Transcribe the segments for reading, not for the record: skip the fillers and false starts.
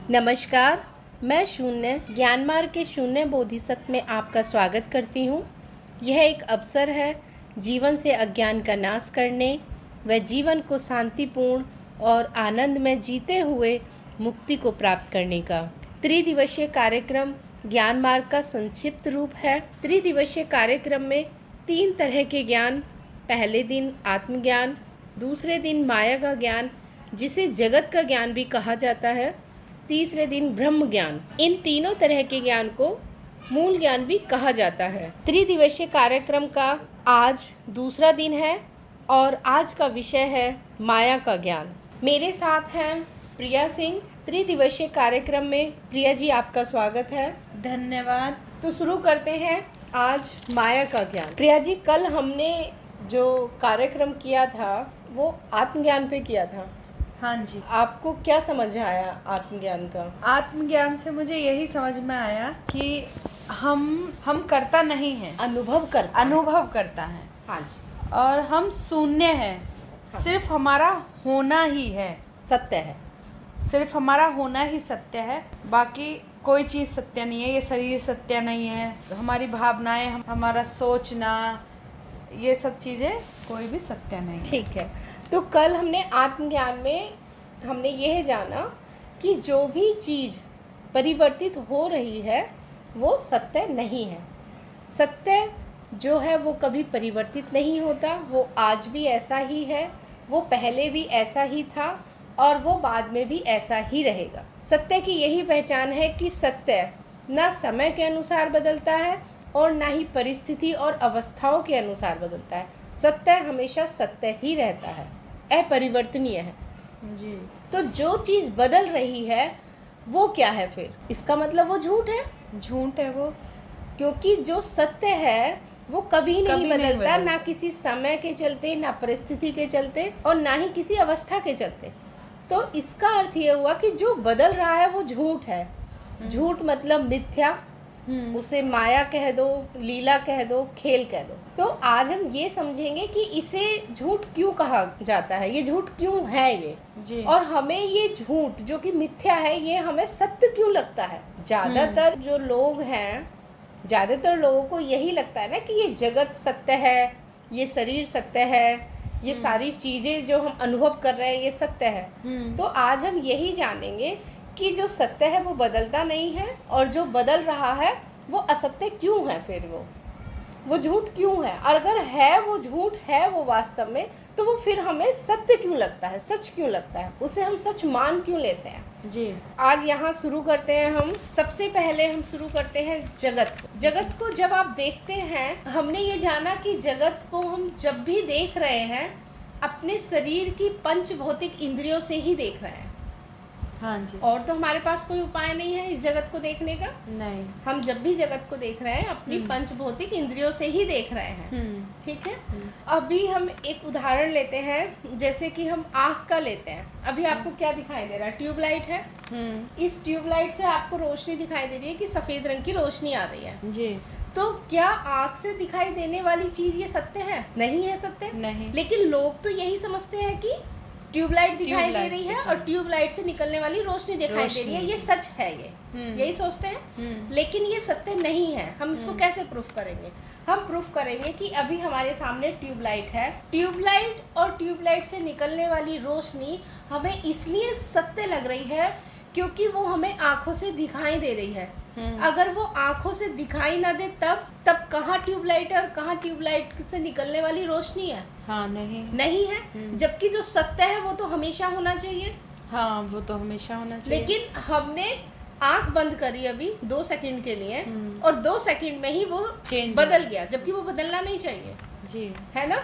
नमस्कार, मैं शून्य ज्ञान मार्ग के शून्य बोधिसत्व में आपका स्वागत करती हूँ। यह एक अवसर है जीवन से अज्ञान का नाश करने व जीवन को शांतिपूर्ण और आनंद में जीते हुए मुक्ति को प्राप्त करने का। त्रिदिवसीय कार्यक्रम ज्ञान मार्ग का संक्षिप्त रूप है। त्रिदिवसीय कार्यक्रम में 3 तरह के ज्ञान, पहले दिन आत्मज्ञान, दूसरे दिन माया का ज्ञान जिसे जगत का ज्ञान भी कहा जाता है, तीसरे दिन ब्रह्म ज्ञान। इन तीनों तरह के ज्ञान को मूल ज्ञान भी कहा जाता है। त्रिदिवसीय कार्यक्रम का आज दूसरा दिन है और आज का विषय है माया का ज्ञान। मेरे साथ हैं प्रिया सिंह। त्रिदिवसीय कार्यक्रम में प्रिया जी आपका स्वागत है। धन्यवाद। तो शुरू करते हैं आज माया का ज्ञान। प्रिया जी, कल हमने जो कार्यक्रम किया था वो आत्मज्ञान पे किया था। हाँ जी। आपको क्या समझ आया आत्मज्ञान का? आत्मज्ञान से मुझे यही समझ में आया कि हम करता नहीं है, अनुभव करता है। हाँ जी। और हम शून्य है। हाँ। सिर्फ हमारा होना ही है, सत्य है। सिर्फ हमारा होना ही सत्य है, बाकी कोई चीज़ सत्य नहीं है। ये शरीर सत्य नहीं है, हमारी भावनाएं, हमारा सोचना, ये सब चीज़ें कोई भी सत्य नहीं। ठीक है। तो कल हमने आत्मज्ञान में हमने यह जाना कि जो भी चीज़ परिवर्तित हो रही है वो सत्य नहीं है। सत्य जो है वो कभी परिवर्तित नहीं होता, वो आज भी ऐसा ही है, वो पहले भी ऐसा ही था और वो बाद में भी ऐसा ही रहेगा। सत्य की यही पहचान है कि सत्य ना समय के अनुसार बदलता है और ना ही परिस्थिति और अवस्थाओं के अनुसार बदलता है। सत्य हमेशा सत्य ही रहता है, अपरिवर्तनीय है जी। तो जो चीज़ बदल रही है वो क्या है फिर? इसका मतलब वो झूठ है। झूठ है वो, क्योंकि जो सत्य है वो कभी नहीं बदलता, ना बदलता। किसी समय के चलते, ना परिस्थिति के चलते और ना ही किसी अवस्था के चलते। तो इसका अर्थ ये हुआ कि जो बदल रहा है वो झूठ है। झूठ मतलब मिथ्या, उसे माया कह दो, लीला कह दो, खेल कह दो। तो आज हम ये समझेंगे कि इसे झूठ क्यों कहा जाता है, ये झूठ क्यों है ये जी। और हमें ये झूठ जो कि मिथ्या है ये हमें सत्य क्यों लगता है। ज़्यादातर जो लोग हैं, ज़्यादातर लोगों को यही लगता है ना कि ये जगत सत्य है, ये शरीर सत्य है, ये सारी चीज़ें जो हम अनुभव कर रहे हैं ये सत्य है। तो आज हम यही जानेंगे कि जो सत्य है वो बदलता नहीं है और जो बदल रहा है वो असत्य क्यों है, फिर वो झूठ क्यों है। और अगर है वो झूठ है वो वास्तव में, तो वो फिर हमें सत्य क्यों लगता है, सच क्यों लगता है, उसे हम सच मान क्यों लेते हैं। जी। आज यहाँ शुरू करते हैं हम। सबसे पहले हम शुरू करते हैं जगत को। जगत को जब आप देखते हैं, हमने ये जाना कि जगत को हम जब भी देख रहे हैं अपने शरीर की पंच भौतिक इंद्रियों से ही देख रहे हैं। हाँ जी। और तो हमारे पास कोई उपाय नहीं है इस जगत को देखने का। नहीं। हम जब भी जगत को देख रहे हैं अपनी पंच भौतिक इंद्रियों से ही देख रहे हैं। ठीक है। अभी हम एक उदाहरण लेते हैं, जैसे कि हम आँख का लेते हैं। अभी आपको क्या दिखाई दे रहा है? ट्यूबलाइट है। इस ट्यूबलाइट से आपको रोशनी दिखाई दे रही है कि सफ़ेद रंग की रोशनी आ रही है जी। तो क्या आँख से दिखाई देने वाली चीज़ ये सत्य है? नहीं है सत्य। नहीं। लेकिन लोग तो यही समझते हैं कि ट्यूबलाइट दिखाई दे रही है और ट्यूबलाइट से निकलने वाली रोशनी दिखाई दे रही है, ये सच है, ये यही सोचते हैं। लेकिन ये सत्य नहीं है। हम इसको कैसे प्रूफ करेंगे? हम प्रूफ करेंगे कि अभी हमारे सामने ट्यूबलाइट है। ट्यूबलाइट और ट्यूबलाइट से निकलने वाली रोशनी हमें इसलिए सत्य लग रही है क्योंकि वो हमें आंखों से दिखाई दे रही है। अगर वो आंखों से दिखाई ना दे तब कहाँ ट्यूबलाइट है और कहाँ ट्यूबलाइट से निकलने वाली रोशनी है? हाँ, नहीं है। जबकि जो सत्य है वो तो हमेशा होना चाहिए। हाँ, वो तो हमेशा होना चाहिए। लेकिन हमने आंख बंद करी अभी 2 सेकंड के लिए और 2 सेकंड में ही वो बदल गया, जबकि वो बदलना नहीं चाहिए। जी। है ना।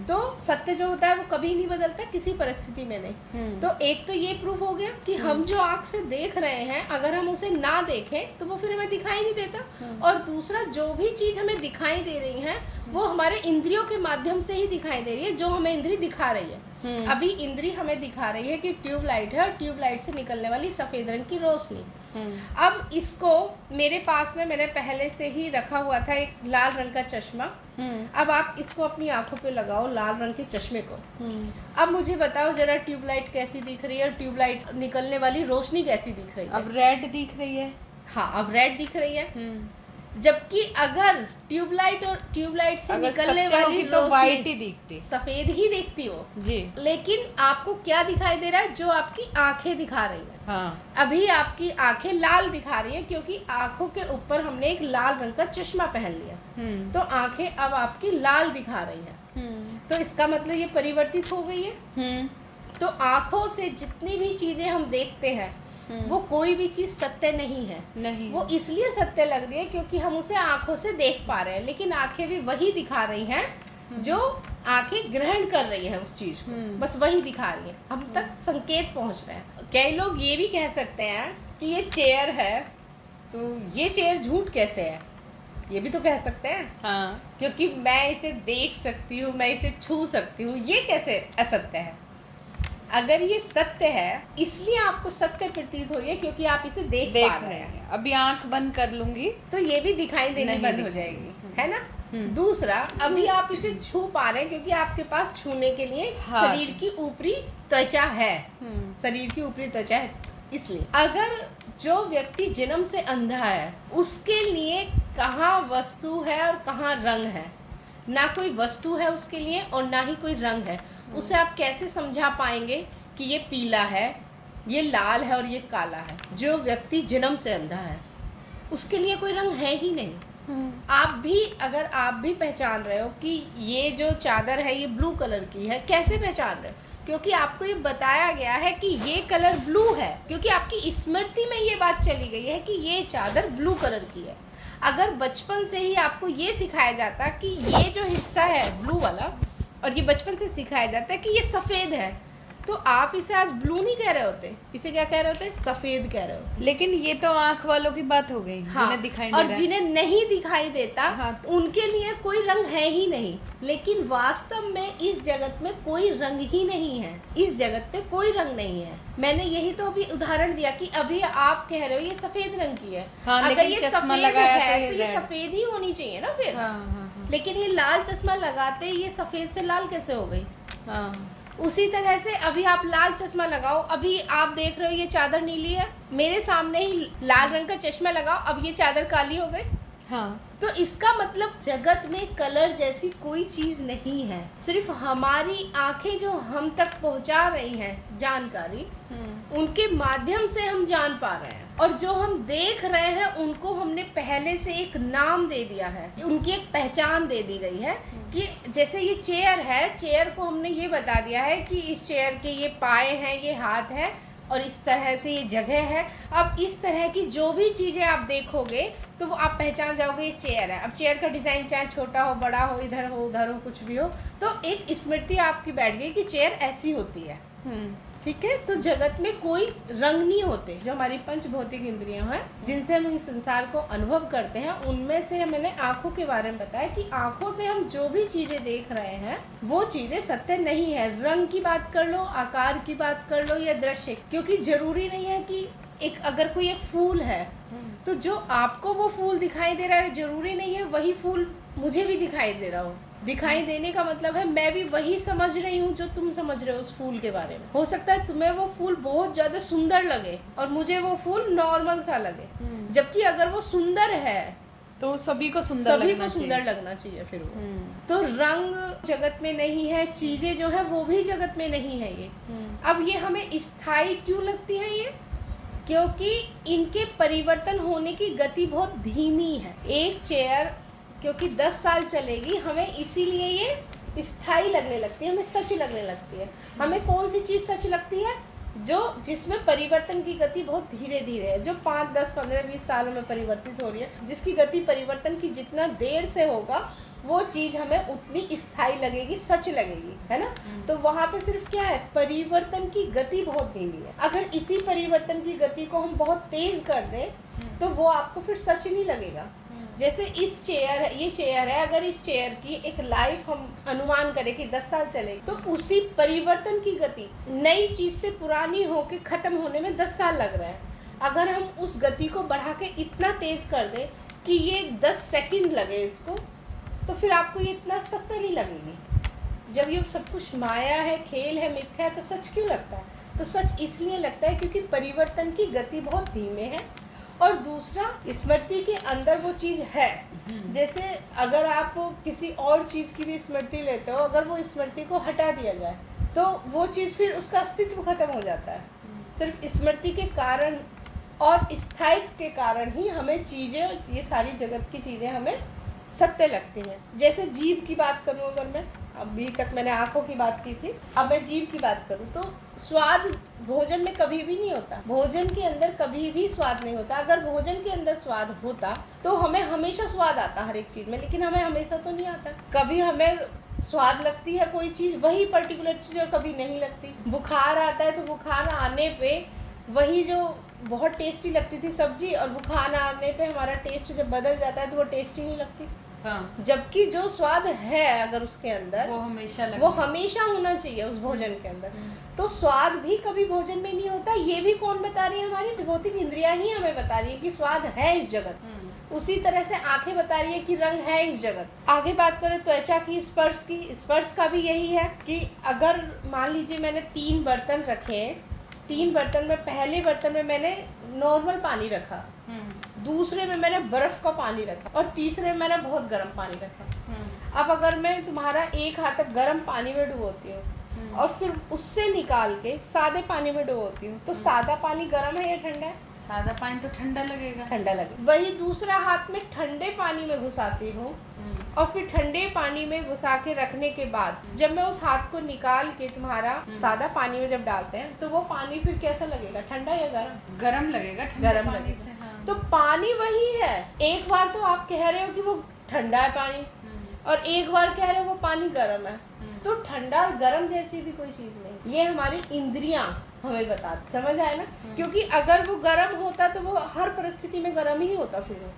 तो सत्य जो होता है वो कभी नहीं बदलता, किसी परिस्थिति में नहीं। तो एक तो ये प्रूफ हो गया कि हम जो आँख से देख रहे हैं अगर हम उसे ना देखें तो वो फिर हमें दिखाई नहीं देता। और दूसरा, जो भी चीज़ हमें दिखाई दे रही है वो हमारे इंद्रियों के माध्यम से ही दिखाई दे रही है, जो हमें इंद्री दिखा रही है। अभी इंद्री हमें दिखा रही है कि ट्यूबलाइट है और ट्यूबलाइट से निकलने वाली सफ़ेद रंग की रोशनी। अब इसको मेरे पास में मैंने पहले से ही रखा हुआ था एक लाल रंग का चश्मा, अब आप इसको अपनी आंखों पे लगाओ, लाल रंग के चश्मे को। अब मुझे बताओ जरा, ट्यूबलाइट कैसी दिख रही है और ट्यूबलाइट निकलने वाली रोशनी कैसी दिख रही है? अब रेड दिख रही है। हाँ, अब रेड दिख रही है। जबकि अगर ट्यूबलाइट से निकलने वाली तो वाइट ही दिखती, सफेद ही दिखती हो जी। लेकिन आपको क्या दिखाई दे रहा है? जो आपकी आंखें दिखा रही है। हाँ। अभी आपकी आंखें लाल दिखा रही है क्योंकि आंखों के ऊपर हमने एक लाल रंग का चश्मा पहन लिया, तो आंखें अब आपकी लाल दिखा रही है। तो इसका मतलब ये परिवर्तित हो गई है। तो आंखों से जितनी भी चीजें हम देखते हैं वो कोई भी चीज सत्य नहीं है। वो इसलिए सत्य लग रही है क्योंकि हम उसे आंखों से देख पा रहे हैं, लेकिन आंखें भी वही दिखा रही हैं जो आंखें ग्रहण कर रही हैं उस चीज को, बस वही दिखा रही हैं। हम तक संकेत पहुंच रहे हैं। कई लोग ये भी कह सकते हैं कि ये चेयर है, तो ये चेयर झूठ कैसे है? ये भी तो कह सकते हैं। हाँ। क्योंकि मैं इसे देख सकती हूँ, मैं इसे छू सकती हूँ, ये कैसे असत्य है? अगर ये सत्य है इसलिए आपको सत्य प्रतीत हो रही है क्योंकि आप इसे देख पा रहे हैं। अभी आंख बंद कर लूंगी तो ये भी दिखाई देनी बंद हो जाएगी, है ना। दूसरा, अभी आप इसे छू पा रहे हैं क्योंकि आपके पास छूने के लिए शरीर की ऊपरी त्वचा है, शरीर की ऊपरी त्वचा है। इसलिए अगर जो व्यक्ति जन्म से अंधा है उसके लिए कहाँ वस्तु है और कहाँ रंग है, ना कोई वस्तु है उसके लिए और ना ही कोई रंग है, उसे आप कैसे समझा पाएंगे कि ये पीला है, ये लाल है और ये काला है? जो व्यक्ति जन्म से अंधा है उसके लिए कोई रंग है ही नहीं। अगर आप भी पहचान रहे हो कि ये जो चादर है ये ब्लू कलर की है, कैसे पहचान रहे हो? क्योंकि आपको ये बताया गया है कि ये कलर ब्लू है, क्योंकि आपकी स्मृति में ये बात चली गई है कि ये चादर ब्लू कलर की है। अगर बचपन से ही आपको ये सिखाया जाता कि ये जो हिस्सा है ब्लू वाला, और ये बचपन से सिखाया जाता है कि ये सफ़ेद है, तो आप इसे आज ब्लू नहीं कह रहे होते, इसे क्या कह रहे होते? सफ़ेद कह रहे हो। लेकिन ये तो आंख वालों की बात हो गई। हाँ, जिन्हें दिखाई दे और जिन्हें नहीं दिखाई देता, हाँ, तो उनके लिए कोई रंग है ही नहीं। लेकिन वास्तव में इस जगत में कोई रंग ही नहीं है, इस जगत पे कोई रंग नहीं है। मैंने यही तो अभी उदाहरण दिया कि अभी आप कह रहे हो ये सफ़ेद रंग की है। हाँ, अगर ये सफ़ेद है तो ये सफ़ेद ही होनी चाहिए ना फिर। हाँ। लेकिन ये लाल चश्मा लगाते ये सफ़ेद से लाल कैसे हो गई? हाँ। उसी तरह से अभी आप लाल चश्मा लगाओ, अभी आप देख रहे हो ये चादर नीली है, मेरे सामने ही लाल रंग का चश्मा लगाओ, अब ये चादर काली हो गई। हाँ। तो इसका मतलब जगत में कलर जैसी कोई चीज नहीं है, सिर्फ हमारी आंखें जो हम तक पहुंचा रही हैं जानकारी, उनके माध्यम से हम जान पा रहे हैं। और जो हम देख रहे हैं उनको हमने पहले से एक नाम दे दिया है, उनकी एक पहचान दे दी गई है कि जैसे ये चेयर है, चेयर को हमने ये बता दिया है कि इस चेयर के ये पाए हैं, ये हाथ है और इस तरह से ये जगह है। अब इस तरह की जो भी चीज़ें आप देखोगे तो वो आप पहचान जाओगे ये चेयर है। अब चेयर का डिज़ाइन चाहे छोटा हो, बड़ा हो, इधर हो, उधर हो, कुछ भी हो, तो एक स्मृति आपकी बैठ गई कि चेयर ऐसी होती है। ठीक है। तो जगत में कोई रंग नहीं होते। जो हमारी पंच भौतिक इंद्रियां हैं जिनसे हम इस संसार को अनुभव करते हैं, उनमें से मैंने आँखों के बारे में बताया कि आँखों से हम जो भी चीज़ें देख रहे हैं वो चीज़ें सत्य नहीं है। रंग की बात कर लो, आकार की बात कर लो या दृश्य, क्योंकि जरूरी नहीं है कि अगर कोई एक फूल है तो जो आपको वो फूल दिखाई दे रहा है जरूरी नहीं है वही फूल मुझे भी दिखाई दे रहा हो। दिखाई देने का मतलब है मैं भी वही समझ रही हूँ जो तुम समझ रहे हो उस फूल के बारे में। हो सकता है तुम्हें वो फूल बहुत ज्यादा सुंदर लगे और मुझे वो फूल नॉर्मल सा लगे, जबकि अगर वो सुंदर है तो सभी को सुंदर लगना चाहिए फिर वो। तो रंग जगत में नहीं है, चीजें जो है वो भी जगत में नहीं है ये। अब ये हमें स्थायी क्यों लगती है ये? क्योंकि इनके परिवर्तन होने की गति बहुत धीमी है। एक चेयर क्योंकि 10 साल चलेगी, हमें इसीलिए ये स्थायी लगने लगती है, हमें सच लगने लगती है। हमें कौन सी चीज़ सच लगती है? जिसमें परिवर्तन की गति बहुत धीरे धीरे है, जो 5, 10, 15, 20 सालों में परिवर्तित हो रही है। जिसकी गति परिवर्तन की जितना देर से होगा वो चीज़ हमें उतनी स्थायी लगेगी, सच लगेगी, है ना। तो वहाँ पे सिर्फ क्या है, परिवर्तन की गति बहुत धीमी है। अगर इसी परिवर्तन की गति को हम बहुत तेज कर दें तो वो आपको फिर सच नहीं लगेगा। जैसे ये चेयर है, अगर इस चेयर की एक लाइफ हम अनुमान करें कि 10 साल चलेगी, तो उसी परिवर्तन की गति नई चीज़ से पुरानी होके ख़त्म होने में 10 साल लग रहा है। अगर हम उस गति को बढ़ा के इतना तेज़ कर दें कि ये 10 सेकंड लगे इसको, तो फिर आपको ये इतना सत्य नहीं लगेगी। जब ये सब कुछ माया है, खेल है, मिथ्या है, तो सच क्यों लगता है? तो सच इसलिए लगता है क्योंकि परिवर्तन की गति बहुत धीमे है, और दूसरा स्मृति के अंदर वो चीज़ है। जैसे अगर आप किसी और चीज़ की भी स्मृति लेते हो, अगर वो स्मृति को हटा दिया जाए तो वो चीज़ फिर उसका अस्तित्व खत्म हो जाता है। सिर्फ स्मृति के कारण और स्थायित्व के कारण ही हमें चीज़ें, ये सारी जगत की चीज़ें हमें सत्य लगती हैं। जैसे जीभ की बात करूँ, अगर मैं, अभी तक मैंने आँखों की बात की थी, अब मैं जीभ की बात करूँ, तो स्वाद भोजन में कभी भी नहीं होता। भोजन के अंदर कभी भी स्वाद नहीं होता। अगर भोजन के अंदर स्वाद होता तो हमें हमेशा स्वाद आता हर एक चीज़ में, लेकिन हमें हमेशा तो नहीं आता। कभी हमें स्वाद लगती है कोई चीज़, वही पर्टिकुलर चीज़, और कभी नहीं लगती। बुखार आता है तो बुखार आने पे वही जो बहुत टेस्टी लगती थी सब्जी, और बुखार आने पे हमारा टेस्ट जब बदल जाता है तो वो टेस्टी नहीं लगती। हाँ। जबकि जो स्वाद है अगर उसके अंदर, वो हमेशा होना चाहिए उस भोजन के अंदर। तो स्वाद भी कभी भोजन में नहीं होता। ये भी कौन बता रही है? हमारी भौतिक इंद्रियां ही हमें बता रही है कि स्वाद है इस जगत। उसी तरह से आंखें बता रही है कि रंग है इस जगत। आगे बात करें त्वचा की, स्पर्श की, स्पर्श का भी यही है कि अगर मान लीजिए मैंने 3 बर्तन रखे हैं, 3 बर्तन में, पहले बर्तन में मैंने नॉर्मल पानी रखा, दूसरे में मैंने बर्फ का पानी रखा, और तीसरे में मैंने बहुत गर्म पानी रखा। अब अगर मैं तुम्हारा एक हाथ अब गर्म पानी में डुबोती हूँ और फिर उससे निकाल के सादे पानी में डुबोती हूँ, तो सादा पानी गर्म है या ठंडा है? सादा पानी तो ठंडा लगेगा। ठंडा लगेगा। वही दूसरा हाथ में ठंडे पानी में घुसाती हूँ, और फिर ठंडे पानी में घुसा के रखने के बाद जब मैं उस हाथ को निकाल के तुम्हारा सादा पानी में जब डालते हैं, तो वो पानी फिर कैसा लगेगा? ठंडा या गर्म? गर्म लगेगा। गर्म पानी से। हाँ। तो पानी वही है। एक बार तो आप कह रहे हो कि वो ठंडा है पानी, और एक बार कह रहे हो वो पानी गर्म है। तो ठंडा और गर्म जैसी भी कोई चीज नहीं। ये हमारी इंद्रियां हमें बताती। समझ आए ना? क्योंकि अगर वो गर्म होता तो वो हर परिस्थिति में गर्म ही होता फिर वो।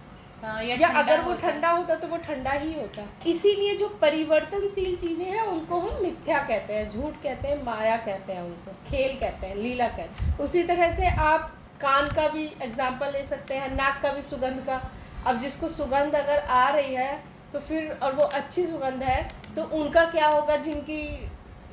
या अगर वो ठंडा होता तो वो ठंडा ही होता। इसीलिए जो परिवर्तनशील चीजें हैं उनको हम मिथ्या कहते हैं, झूठ कहते हैं, माया कहते हैं, उनको खेल कहते हैं, लीला कहते हैं। उसी तरह से आप कान का भी एग्जाम्पल ले सकते हैं, नाक का भी, सुगंध का। अब जिसको सुगंध अगर आ रही है तो फिर, और वो अच्छी सुगंध है, तो उनका क्या होगा जिनकी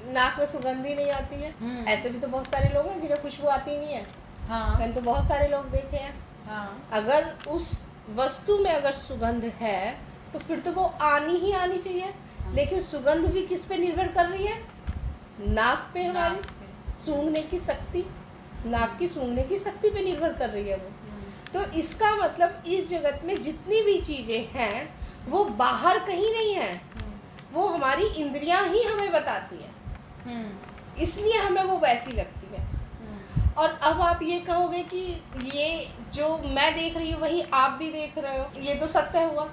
नाक में सुगंध ही नहीं आती है? ऐसे भी तो बहुत सारे लोग हैं जिन्हें खुशबू आती नहीं है। हाँ। मैंने तो बहुत सारे लोग देखे हैं। हाँ। अगर उस वस्तु में अगर सुगंध है तो फिर तो वो आनी ही आनी चाहिए। हाँ। लेकिन सुगंध भी किस पे निर्भर कर रही है? नाक पे, हमारी सूंघने की शक्ति, नाक की सूंघने की शक्ति पे निर्भर कर रही है वो। तो इसका मतलब इस जगत में जितनी भी चीजें हैं वो बाहर कहीं नहीं है, वो हमारी इंद्रियां ही हमें बताती हैं, इसलिए हमें वो वैसी लगती है। और अब आप ये कहोगे कि ये जो मैं देख रही हूँ वही आप भी देख रहे हो, ये तो सत्य हुआ।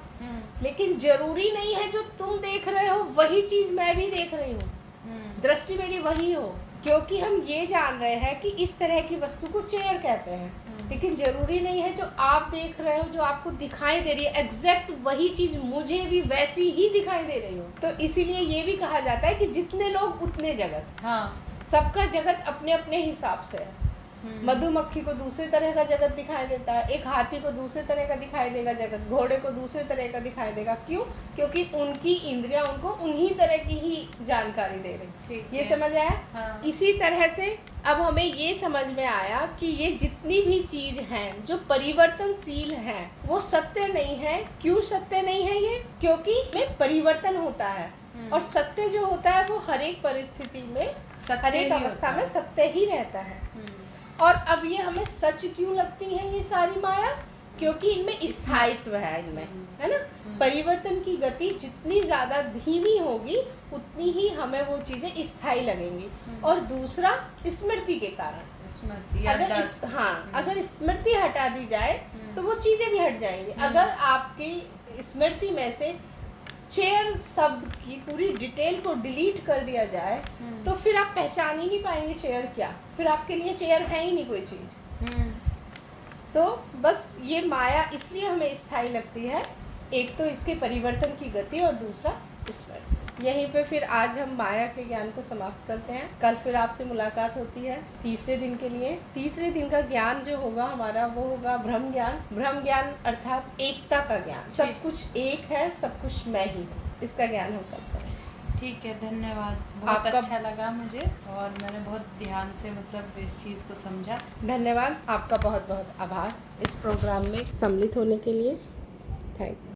लेकिन जरूरी नहीं है जो तुम देख रहे हो वही चीज मैं भी देख रही हूँ, दृष्टि मेरी वही हो। क्योंकि हम ये जान रहे हैं कि इस तरह की वस्तु को चेयर कहते हैं, लेकिन जरूरी नहीं है जो आप देख रहे हो, जो आपको दिखाई दे रही है, एग्जैक्ट वही चीज मुझे भी वैसी ही दिखाई दे रही हो। तो इसीलिए ये भी कहा जाता है कि जितने लोग उतने जगत। हाँ। सबका जगत अपने अपने हिसाब से है। मधुमक्खी को दूसरे तरह का जगत दिखाई देता है, एक हाथी को दूसरे तरह का दिखाई देगा जगत, घोड़े को दूसरे तरह का दिखाई देगा। क्यों? क्योंकि उनकी इंद्रियां उनको उन्हीं तरह की ही जानकारी दे रही। ये समझ आया? हाँ। इसी तरह से अब हमें ये समझ में आया कि ये जितनी भी चीज हैं जो परिवर्तनशील हैं वो सत्य नहीं है। क्यों सत्य नहीं है ये? क्योंकि में परिवर्तन होता है, और सत्य जो होता है वो हर एक परिस्थिति में, हर एक अवस्था में सत्य ही रहता है। और अब ये हमें सच क्यों लगती है ये सारी माया? क्योंकि इनमें स्थायित्व है, इनमें, है ना? परिवर्तन की गति जितनी ज्यादा धीमी होगी उतनी ही हमें वो चीजें स्थायी लगेंगी। और दूसरा, स्मृति के कारण। स्मृति, अगर स्मृति हटा दी जाए तो वो चीजें भी हट जाएंगी। अगर आपकी स्मृति में से चेयर शब्द की पूरी डिटेल को डिलीट कर दिया जाए तो फिर आप पहचान ही नहीं पाएंगे चेयर क्या। फिर आपके लिए चेयर है ही नहीं कोई चीज। तो बस ये माया इसलिए हमें स्थायी लगती है, एक तो इसके परिवर्तन की गति और दूसरा स्मृति। यहीं पे फिर आज हम माया के ज्ञान को समाप्त करते हैं। कल फिर आपसे मुलाकात होती है तीसरे दिन के लिए। तीसरे दिन का ज्ञान जो होगा हमारा वो होगा ब्रह्म ज्ञान। ब्रह्म ज्ञान अर्थात एकता का ज्ञान। सब कुछ एक है, सब कुछ मैं ही हूँ। इसका ज्ञान हम प्राप्त करें। ठीक है, धन्यवाद। बहुत आपका- अच्छा लगा मुझे और मैंने बहुत ध्यान से मतलब इस चीज़ को समझा। धन्यवाद, आपका बहुत बहुत आभार इस प्रोग्राम में सम्मिलित होने के लिए। Thank you.